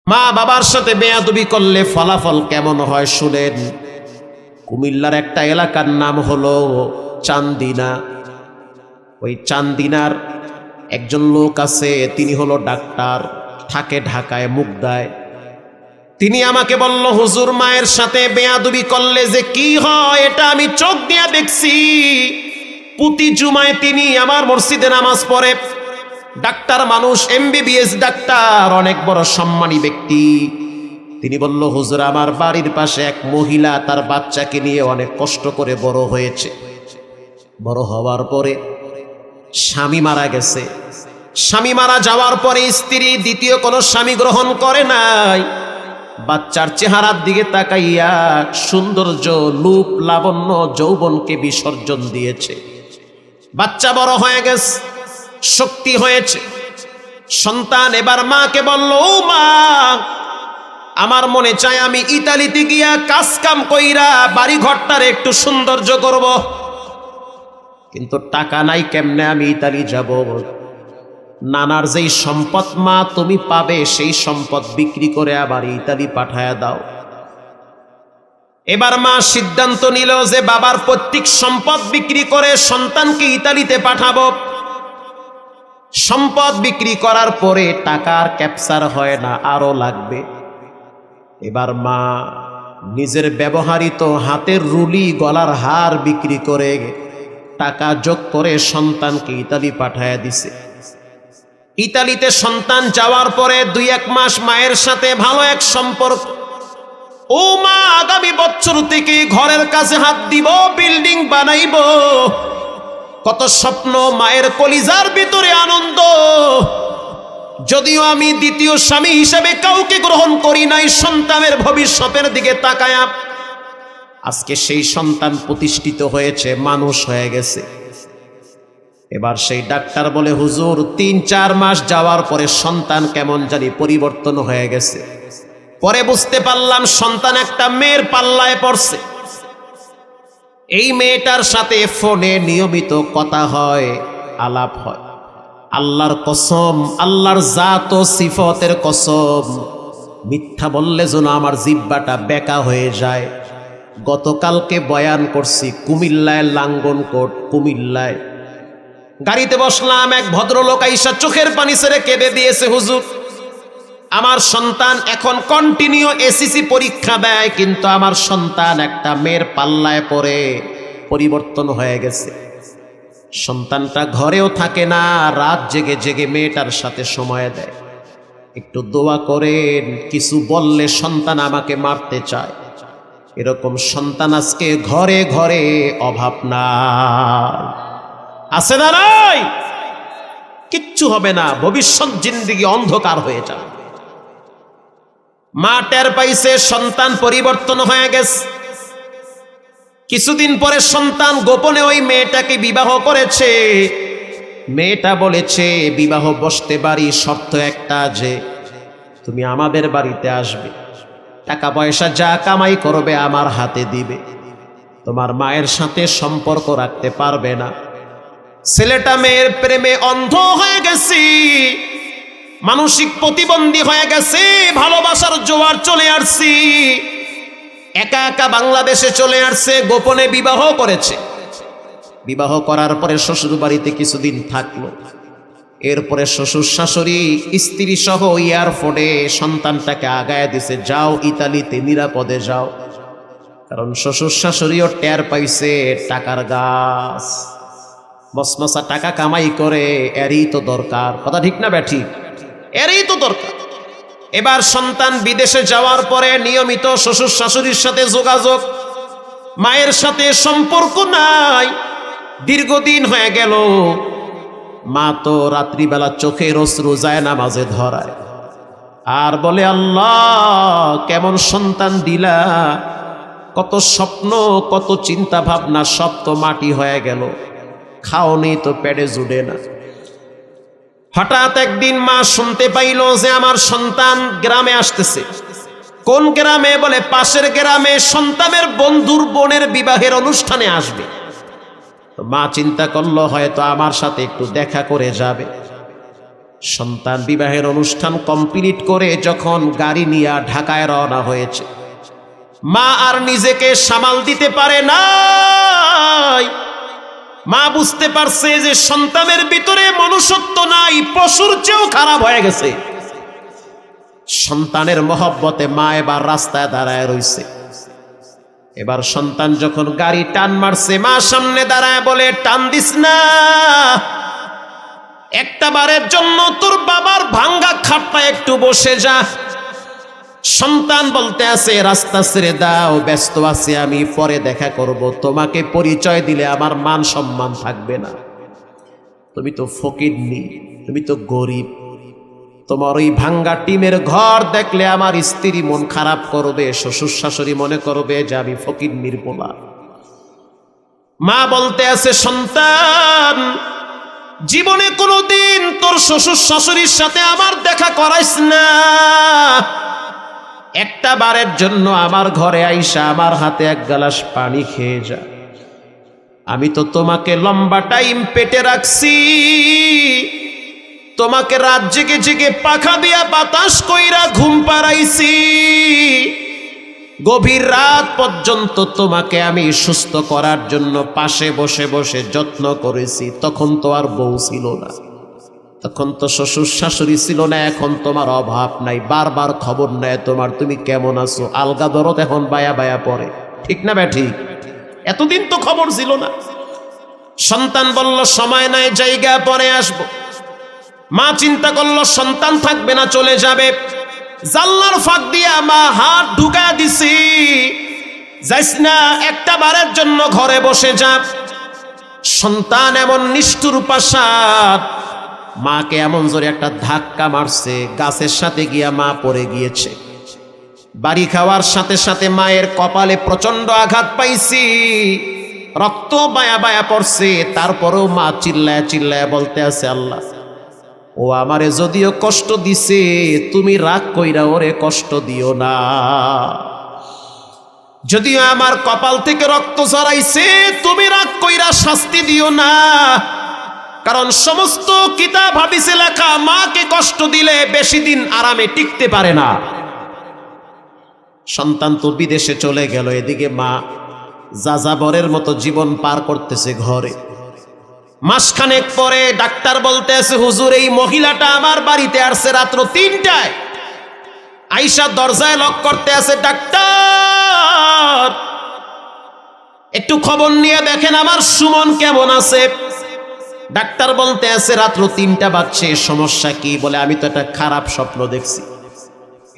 মা বাবার সাথে বেয়াদবি করলে ফলাফল কেমন হয় শুনেন। কুমিল্লার একটা এলাকার নাম হলো চান্দিনা। ওই চান্দিনার একজন লোক আছে, তিনি হলো ডাক্তার, থাকে ঢাকায় মুগদায়। তিনি আমাকে বলল, হুজুর মায়ের সাথে বেয়াদবি করলে যে কি হয় এটা আমি চোখ দিয়ে দেখছি। প্রতি জুমায় তিনি আমার মসজিদে নামাজ পড়ে। ডাক্তার মানুষ, MBBS ডাক্তার, অনেক বড় সম্মানী ব্যক্তি। তিনি বলল, হুজুর আমার বাড়ির পাশে এক মহিলা তার বাচ্চাকে নিয়ে অনেক কষ্ট করে বড় হয়েছে। বড় হওয়ার পরে স্বামী মারা গেছে। স্বামী মারা যাওয়ার পরে স্ত্রী দ্বিতীয় কোনো স্বামী গ্রহণ করে নাই। বাচ্চার চেহারার দিকে তাকাইয়া সৌন্দর্য, রূপ, লাবণ্য, যৌবনকে বিসর্জন দিয়েছে। বাচ্চা বড় হয়ে গেছে, শক্তি হয়েছে। সন্তান এবার মাকে বলল, ও মা, আমার মনে চায় আমি ইতালিতে গিয়া কাজ কাম কইরা বাড়ি ঘরটার একটু সৌন্দর্য করব, কিন্তু টাকা নাই, কেমনে আমি ইতালি যাব? নানার যেই সম্পদ মা তুমি পাবে সেই সম্পদ বিক্রি করে আবার ইতালি পাঠায়া দাও। এবার মা সিদ্ধান্ত নিল যে বাবার প্রত্যেক সম্পদ বিক্রি করে সন্তানকে ইতালিতে পাঠাবো। সম্পদ বিক্রি করার পরে টাকার ক্যাপচার হয় না, আরো লাগবে। এবার মা নিজের ব্যবহৃত হাতের রুলি, গলার হার বিক্রি করে টাকা যোগ করে সন্তানকে ইতালি পাঠায়া দিছে। ইতালিতে সন্তান যাওয়ার পরে 2-1 মাস মায়ের সাথে ভালো এক সম্পর্ক। ও মা, আগামী বছর থেকে ঘরের কাছে হাত দিব, বিল্ডিং বানাইব। কত স্বপ্ন, মায়ের কলিজার ভিতরে আনন্দ। যদিও আমি দ্বিতীয় স্বামী হিসেবে কাউকে গ্রহণ করি নাই, সন্তানের ভবিষ্যতের দিকে তাকায়া আজকে সেই সন্তান প্রতিষ্ঠিত হয়েছে, মানুষ হয়ে গেছে। এবার সেই ডাক্তার বলে, হুজুর 3-4 মাস যাওয়ার পরে সন্তান কেমন জানি পরিবর্তন হয়ে গেছে। পরে বুঝতে পারলাম সন্তান একটা মেয়ের পাল্লায় পড়ছে। এই মেয়েটার সাথে ফোনে নিয়মিত কথা হয়, আলাপ হয়। আল্লাহর কসম, আল্লাহর জাত ও সিফতের কসম, মিথ্যা বললে যেন আমার জিহ্বাটা বেঁকা হয়ে যায়। গতকালকে বয়ান করছি কুমিল্লায়, লাঙ্গনকোট কুমিল্লায়। গাড়িতে বসলাম, এক ভদ্রলোক আইসা চোখের পানি ছেড়ে কেঁদে দিয়েছে, হুজুর আমার সন্তান এখন কন্টিনিউ SSC পরীক্ষা দেয়, কিন্তু আমার সন্তান একটা মেয়ের পাল্লায় পড়ে পরিবর্তন হয়ে গেছে। সন্তানটা ঘরেও থাকে না, রাত জেগে জেগে মেয়েটার সাথে সময় দেয়। একটু দোয়া করেন, কিছু বললে সন্তান আমাকে মারতে চায়। এরকম সন্তান আজকে ঘরে ঘরে অভাব নাই, আছে না নাই? কিচ্ছু হবে না, ভবিষ্যৎ জিন্দেগি অন্ধকার হয়ে যাবে। মা টের পাইছে সন্তান পরিবর্তন হয়ে গেছে। কিছুদিন পরে সন্তান গোপনে ওই মেয়েটাকে বিবাহ করেছে। মেয়েটা বলেছে, বিবাহ বসতে পারি, শর্ত একটা, যে তুমি আমাদের বাড়িতে আসবে, টাকা পয়সা যা কামাই করবে আমার হাতে দিবে, তোমার মায়ের সাথে সম্পর্ক রাখতে পারবে না। ছেলেটা মেয়ের প্রেমে অন্ধ হয়ে গেছে, মানসিক প্রতিবন্ধী হয়ে গেছে। ভালোবাসার জোয়ার চলে আসছি, একা একা বাংলাদেশে চলে আসছে, গোপনে বিবাহ করেছে। বিবাহ করার পরে শ্বশুর বাড়িতে কিছুদিন থাকলো। এরপরে শ্বশুর শাশুড়ি স্ত্রী সহ এয়ারপোর্টে সন্তানটাকে আগায় দিছে, যাও ইতালিতে নিরাপদে যাও। কারণ শ্বশুর শাশুড়িও টের পাইছে টাকার গাছ, মসমসা টাকা কামাই করে, এরই তো দরকার। কথা ঠিক না ব্যাঠিক? এরই তো দরকার। এবার সন্তান বিদেশে যাওয়ার পরে নিয়মিত শ্বশুর শাশুড়ির সাথে যোগাযোগ, মায়ের সাথে সম্পর্ক নাই। দীর্ঘদিন হয়ে গেল। মা তো রাত্রিবেলা চোখের অশ্রু যায় নামাজে ধরায়, আর বলে, আল্লাহ কেমন সন্তান দিলা, কত স্বপ্ন, কত চিন্তা ভাবনা, সব তো মাটি হয়ে গেল। খাও নেই তো পেটে জুড়ে না। হঠাৎ একদিন মা শুনতে পাইল যে আমার সন্তান গ্রামে আসতেছে। কোন গ্রামে? বলে পাশের গ্রামে সন্তানের বন্ধুর বোনের বিবাহের অনুষ্ঠানে আসবে। মা চিন্তা করলো হয়তো আমার সাথে একটু দেখা করে যাবে। সন্তান বিবাহের অনুষ্ঠান কমপ্লিট করে যখন গাড়ি নিয়ে ঢাকায় রওনা হয়েছে, মা আর নিজেকে সামাল দিতে পারে নাই। মা বুঝতে পারছে যে সন্তানের ভিতরে মনুষ্যত্ব নাই, পশুর চেয়েও খারাপ হয়ে গেছে। সন্তানের মহব্বতে মা এবার রাস্তায় দাঁড়ায় রইছে। এবার সন্তান যখন গাড়ি টান মারছে, মা সামনে দাঁড়ায় বলে, টান দিস না, একটা বারের জন্য তোর বাবার ভাঙ্গা খাটটা একটু বসে যা। সন্তান বলতে আছে, রাস্তা ছেড়ে দাও, ব্যস্ত আছি আমি, পরে দেখা করব, তোমাকে পরিচয় দিলে আমার মান সম্মান থাকবে না। তুমি তো ফকিরনি, তুমি তো গরিব, তোমার ওই ভাঙ্গা টিমের ঘর দেখলে আমার স্ত্রী মন খারাপ করবে, শ্বশুর শাশুড়ি মনে করবে যে আমি ফকিরনির পোলা। মা বলতে আছে, সন্তান জীবনে কোনোদিন তোর শ্বশুর শাশুড়ির সাথে আমার দেখা করাইস না, একটা বারের জন্য আমার ঘরে আইসা আমার হাতে এক গ্লাস পানি খেয়ে যা। আমি তো তোমাকে লম্বা টাইম পেটে রাখছি, তোমাকে রাত জেগে জেগে পাখা দিয়া বাতাস কইরা ঘুম পাড়াইছি, গভীর রাত পর্যন্ত তোমাকে আমি সুস্থ করার জন্য পাশে বসে বসে যত্ন করেছি। তখন তো আর বউ ছিল না, তখন তো শ্বশুর শাশুড়ি ছিল না, এখন তোমার অভাব নাই, বারবার খবর নেয় তোমার, তুমি কেমন আছো, আলগা দরদ এখন বায়া বায়া পড়ে, ঠিক না ঠিক? এতদিন তো খবর ছিল না। সন্তান বলল, সময় নাই, জায়গা পরে আসবো। মা চিন্তা করলো সন্তান থাকবে না, চলে যাবে। জানলার ফাঁক দিয়া মা হাত ঢুকা দিছি, যাইস না, একটা বারের জন্য ঘরে বসে যা। সন্তান এমন নিষ্ঠুর পাশাদ, মাকে এমন জোরে একটা ধাক্কা মারছে, গাছের সাথে গিয়া মা পড়ে গিয়েছে। বাড়ি খাওয়ার সাথে সাথে মায়ের কপালে প্রচন্ড আঘাত পাইছি, রক্ত বায়া বায়া পড়ছে। তারপরেও মা চিল্লায় চিল্লায় বলতে আছে, আল্লাহ ও আমারে যদিও কষ্ট দিছে, তুমি রাগ কইরা ওরে কষ্ট দিও না। যদিও আমার কপাল থেকে রক্ত ঝরাইছে, তুমি রাগ কইরা শাস্তি দিও না, কারণ সমস্ত কিতাব হাদিসে লেখা মাকে কষ্ট দিলে বেশি দিন আরামে টিকতে পারে না। সন্তান তো বিদেশে চলে গেল, এদিকে মা যাযাবরের মতো জীবন পার করতেছে ঘরে। মাসখানেক পরে ডাক্তার বলতে আছে, হুজুর এই মহিলাটা আমার বাড়িতে আসছে রাত্র ৩টায়, আইসা দরজায় লক করতে আছে, ডাক্তার একটু খবর নিয়ে দেখেন আমার সুমন কেমন আছে। ডাক্তার বলতে আছে, রাত্র ৩টা বাজছে, সমস্যা কি? বলে, আমি তো একটা খারাপ স্বপ্ন দেখছি।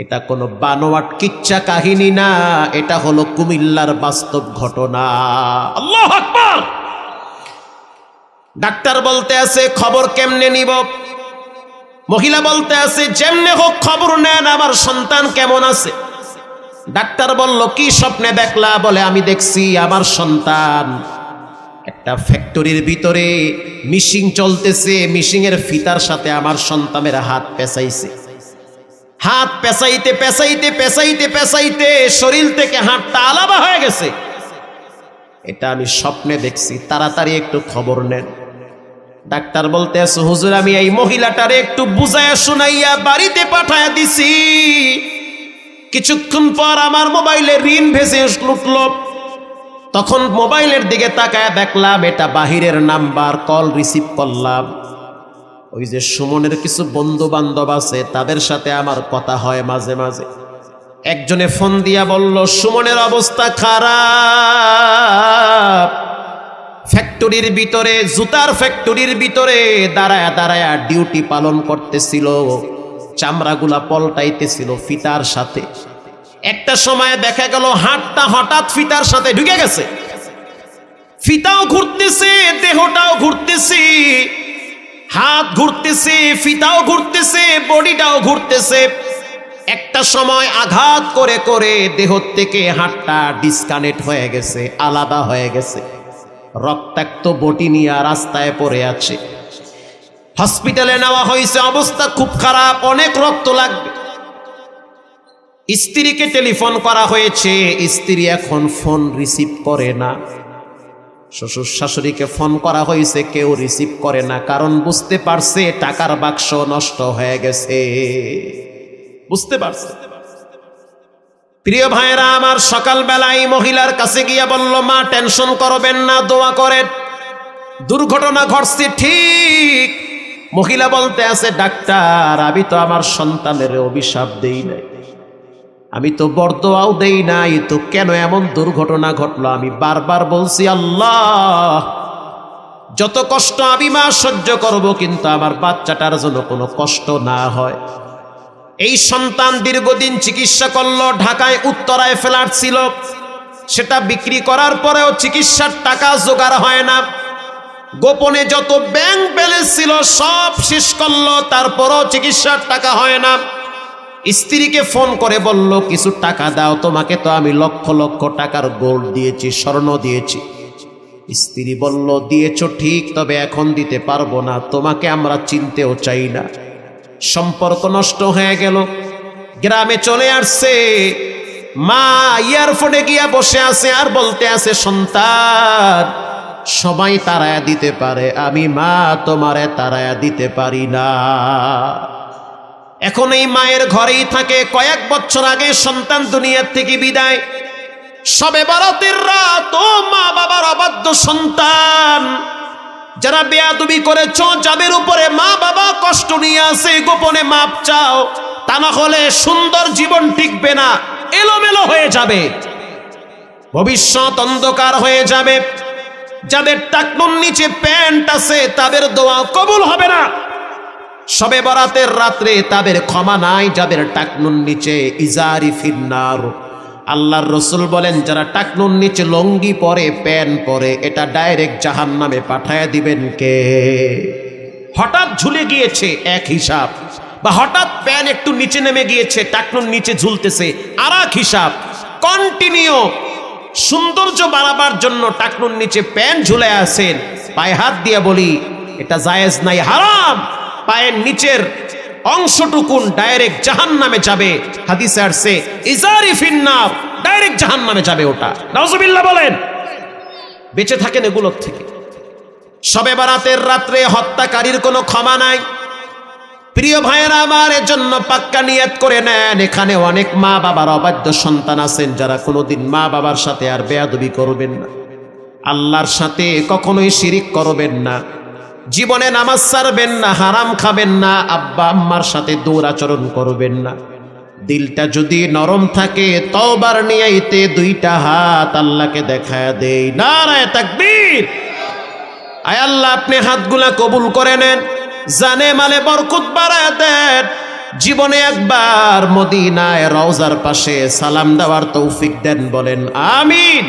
এটা কোনো বানোয়াট কিচ্ছা কাহিনী না, এটা হলো কুমিল্লার বাস্তব ঘটনা। আল্লাহু আকবার। ডাক্তার বলতে আছে, খবর কেমনে নিব? মহিলা বলতে আছে, যেমনে হোক খবর নেন, আমার সন্তান কেমন আছে। ডাক্তার বলল, কি স্বপ্নে দেখলা? বলে, আমি দেখছি আমার সন্তান একটা ফ্যাক্টরির ভিতরে মিশিং চলতেছে, মিশিং এর ফিতার সাথে আমার সন্তানের হাত পেঁচাইছে। হাত পেঁচাইতে পেঁচাইতে পেঁচাইতে পেঁচাইতে শরীর থেকে হাতটা আলাদা হয়ে গেছে। এটা আমি স্বপ্নে দেখছি, তাড়াতাড়ি একটু খবর নেন। ডাক্তার বলতে আছে, হুজুর আমি এই মহিলাটারে একটু বুঝাইয়া শুনাইয়া বাড়িতে পাঠায়া দিছি। কিছুক্ষণ পর আমার মোবাইলে ঋণ ভেসে উঠল। তখন মোবাইলের দিকে তাকায় দেখলাম এটা বাহিরের নাম্বার, কল রিসিভ করলাম। ওই যে সুমনের কিছু বন্ধু বান্ধব আছে, তাদের সাথে আমার কথা হয় মাঝে মাঝে। একজনে ফোন দিয়া বলল, সুমনের অবস্থা খারাপ, ফ্যাক্টরির ভিতরে, জুতার ফ্যাক্টরির ভিতরে দাঁড়ায়া দাঁড়ায়া ডিউটি পালন করতেছিল, চামড়াগুলা পলটাইতেছিল ফিতার সাথে। একটা সময় দেখা গেল হাতটা হঠাৎ ফিতার সাথে ঢুকে গেছে, ফিতাও ঘুরতেছে, দেহটাও ঘুরতেছে, হাত ঘুরতেছে, ফিতাও ঘুরতেছে, বডিটাও ঘুরতেছে। একটা সময় আঘাত করে করে দেহ থেকে হাতটা ডিসকানেক্ট হয়ে গেছে, আলাদা হয়ে গেছে। রক্তাক্ত বটি নিয়ে রাস্তায় পড়ে আছে। হসপিটালে নেওয়া হয়েছে, অবস্থা খুব খারাপ, অনেক রক্ত লাগবে। স্ত্রীকে টেলিফোন করা হয়েছে, স্ত্রী এখন ফোন রিসিভ করে না। শ্বশুর শাশুড়িকে ফোন করা হয়েছে, কেউ রিসিভ করে না, কারণ বুঝতে পারছে টাকার বাক্স নষ্ট হয়ে গেছে। বুঝতে পারছে। প্রিয় ভাইরা আমার, সকালবেলায় মহিলার কাছে গিয়া বলল, মা টেনশন করবেন না, দোয়া করেন, দুর্ঘটনা ঘটছে ঠিক। মহিলা বলতে আছে, ডাক্তার আমি তো আমার সন্তানের অভিশাপ দেই নাই, আমি তো বরদোয়াও দেই নাই, তো কেন এমন দুর্ঘটনা ঘটলো? আমি বারবার বলছি, আল্লাহ যত কষ্ট আমি মা সহ্য করব, কিন্তু আমার বাচ্চাটার জন্য কোনো কষ্ট না হয়। এই সন্তান দীর্ঘদিন চিকিৎসা করলো, ঢাকায় উত্তরায় ফ্ল্যাট ছিল, সেটা বিক্রি করার পরেও চিকিৎসার টাকা জোগাড় হয় না। গোপনে যত ব্যাংক ব্যালেন্স ছিল সব শেষ করলো, তারপরও চিকিৎসার টাকা হয় না। স্ত্রীকে ফোন করে বলল, কিছু টাকা দাও, তোমাকে তো আমি লক্ষ লক্ষ টাকার গোল্ড দিয়েছি, স্বর্ণ দিয়েছি। স্ত্রী বলল, দিয়েছো ঠিক, তবে এখন দিতে পারবো না, তোমাকে আমরা চিনতেও চাই না। সম্পর্ক নষ্ট হয়ে গেল। গ্রামে চলে আসছে, মা এয়ারপোর্টে গিয়া বসে আছে আর বলতে আছে, সন্তান সবাই তাড়ায়া দিতে পারে, আমি মা তোমারে তাড়ায়া দিতে পারি না। এখন এই মায়ের ঘরেই থাকে। কয়েক বছর আগে সন্তান দুনিয়ার থেকে বিদায়। শবে বরাতের রাত, ও মা বাবার অবাধ্য সন্তান, যারা বেয়াদবি করেছ, যাদের উপরে মা বাবা কষ্ট নিয়ে আসে, গোপনে মাপ চাও, তা না হলে সুন্দর জীবন টিকবে না, এলোমেলো হয়ে যাবে, ভবিষ্যৎ অন্ধকার হয়ে যাবে। যাদের টাকনুর নিচে প্যান্ট আছে তাদের দোয়া কবুল হবে না। শবে বরাতের রাত্রে তাদের ক্ষমা নাই। যাদের টাকনুর নিচে ইজারি ফিন্নার, আল্লাহর রসুল বলেন, যারা টাকনুর নিচে লঙ্গি পরে, প্যান্ট পরে, এটা ডাইরেক্ট জাহান্নামে পাঠায় দিবেন কে? হঠাৎ ঝুলে গিয়েছে এক হিসাব, বা হঠাৎ প্যান্ট একটু নিচে নেমে গিয়েছে, টাকনুর নিচে ঝুলতেছে আর এক হিসাব। কন্টিনিউ সৌন্দর্য বাড়াবার জন্য টাকনুর নিচে প্যান্ট ঝুলে আছেন, পায়ে হাত দিয়ে বলি এটা জায়েজ নাই, হারাম। পায়ের নিচের অংশটুকুন ডাইরেক্ট জাহান্নামে যাবে। হাদিসে আসছে, ইজারি ফিন্নার, ডাইরেক্ট জাহান্নামে যাবে ওটা। নাউজুবিল্লাহ বলেন। বেঁচে থাকেন এগুলোর থেকে। শবে বরাতের রাত্রে হত্যাকারীর কোনো ক্ষমা নাই। প্রিয় ভাইয়েরা আমার, এর জন্য পাক্কা নিয়ত করে নেন। এখানে অনেক মা বাবার অবাধ্য সন্তান আছেন, যারা কোনোদিন মা বাবার সাথে আর বেয়াদবি করবেন না, আল্লাহর সাথে কখনোই শিরিক করবেন না, জীবনে নামাজ ছাড়বেন না, হারাম খাবেন না, আব্বা আম্মার সাথে দুরাচরণ করবেন না। দিলটা যদি নরম থাকে, তওবার নিয়াইতে দুইটা হাত আল্লাহকে দেখায় দেই, নারায়ে তাকবীর। আয় আল্লাহ, আপনি হাতগুলা কবুল করে নেন, জানে মালে বরকত বাড়ায় দেন। জীবনে একবার মদিনায় রওজার পাশে সালাম দেওয়ার তৌফিক দেন, বলেন আমিন।